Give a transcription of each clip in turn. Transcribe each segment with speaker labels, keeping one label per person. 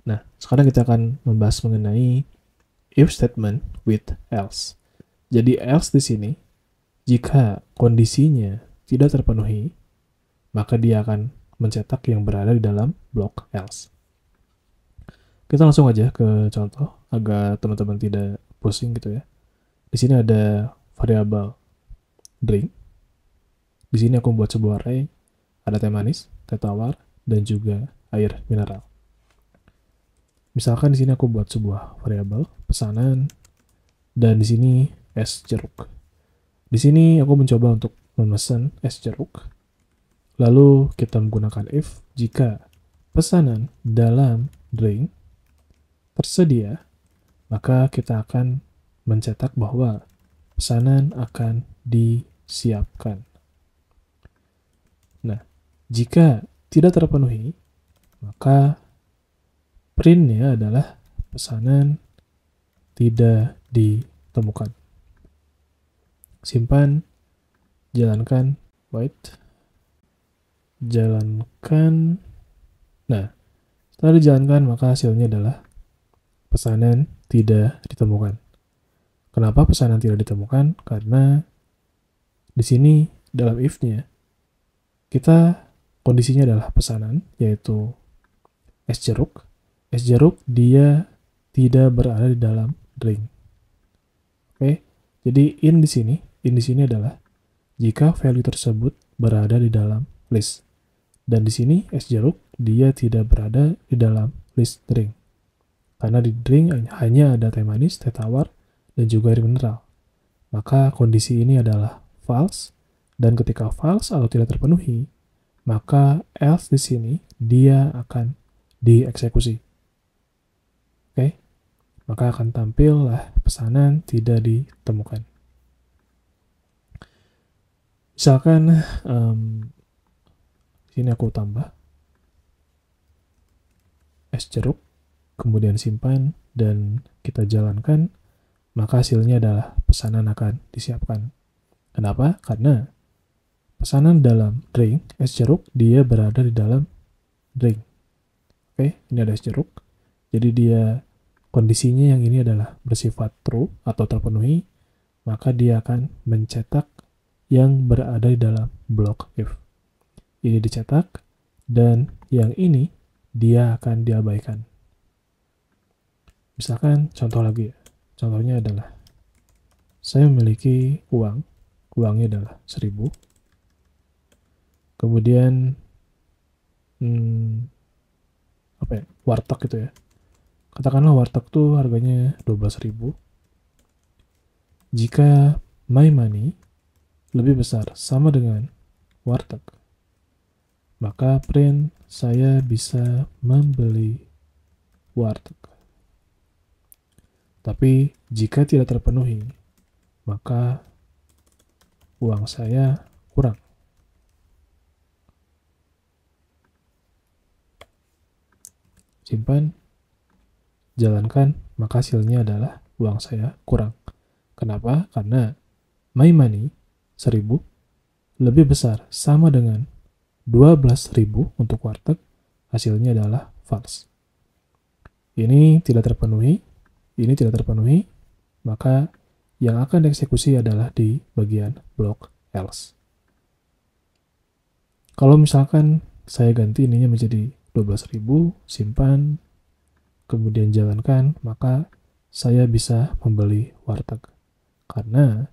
Speaker 1: Nah, sekarang kita akan membahas mengenai if statement with else. Jadi else di sini, jika kondisinya tidak terpenuhi, maka dia akan mencetak yang berada di dalam blok else. Kita langsung aja ke contoh agar teman-teman tidak pusing gitu ya. Di sini ada variabel drink. Di sini aku buat sebuah array, ada teh manis, teh tawar, dan juga air mineral. Misalkan di sini aku buat sebuah variabel pesanan, dan di sini es jeruk. Di sini aku mencoba untuk memesan es jeruk. Lalu kita menggunakan if jika pesanan dalam drink tersedia, maka kita akan mencetak bahwa pesanan akan disiapkan. Nah, jika tidak terpenuhi, maka printnya adalah pesanan tidak ditemukan. Simpan, jalankan, wait, jalankan. Nah, setelah dijalankan, maka hasilnya adalah pesanan tidak ditemukan. Kenapa pesanan tidak ditemukan? Karena di sini dalam if-nya kita kondisinya adalah pesanan, yaitu es jeruk. Es jeruk dia tidak berada di dalam drink. Oke, jadi in di sini adalah jika value tersebut berada di dalam list. Dan di sini es jeruk dia tidak berada di dalam list drink. Karena di drink hanya ada teh manis, teh tawar, dan juga air mineral. Maka kondisi ini adalah false, dan ketika false atau tidak terpenuhi, maka else di sini dia akan dieksekusi. Oke, maka akan tampillah pesanan tidak ditemukan. Misalkan sini aku tambah es jeruk, kemudian simpan, dan kita jalankan, maka hasilnya adalah pesanan akan disiapkan. Kenapa? Karena pesanan dalam drink, es jeruk, dia berada di dalam drink. Oke, ini ada es jeruk. Jadi dia kondisinya yang ini adalah bersifat true atau terpenuhi, maka dia akan mencetak yang berada di dalam blok if. Ini dicetak, dan yang ini dia akan diabaikan. Misalkan contoh lagi ya. Contohnya adalah saya memiliki uang. Uangnya adalah 1.000. Kemudian warteg gitu ya. Katakanlah warteg tuh harganya 12.000. Jika my money lebih besar sama dengan warteg, maka print saya bisa membeli warteg. Tapi jika tidak terpenuhi, maka uang saya kurang. Simpan, jalankan, maka hasilnya adalah uang saya kurang. Kenapa? Karena my money 1.000 lebih besar sama dengan 12.000 untuk warteg, hasilnya adalah false. Ini tidak terpenuhi, maka yang akan dieksekusi adalah di bagian blok else. Kalau misalkan saya ganti ininya menjadi 12.000, simpan, kemudian jalankan, maka saya bisa membeli warteg. Karena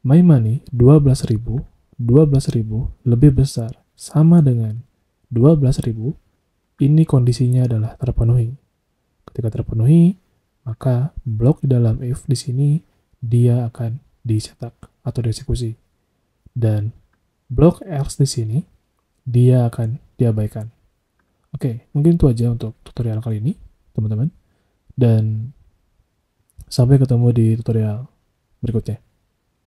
Speaker 1: my money 12.000 lebih besar sama dengan 12.000, ini kondisinya adalah terpenuhi. Ketika terpenuhi, maka blok di dalam if di sini dia akan dicetak atau dieksekusi. Dan blok else di sini dia akan diabaikan. Oke, mungkin itu aja untuk tutorial kali ini, teman-teman. Dan sampai ketemu di tutorial berikutnya.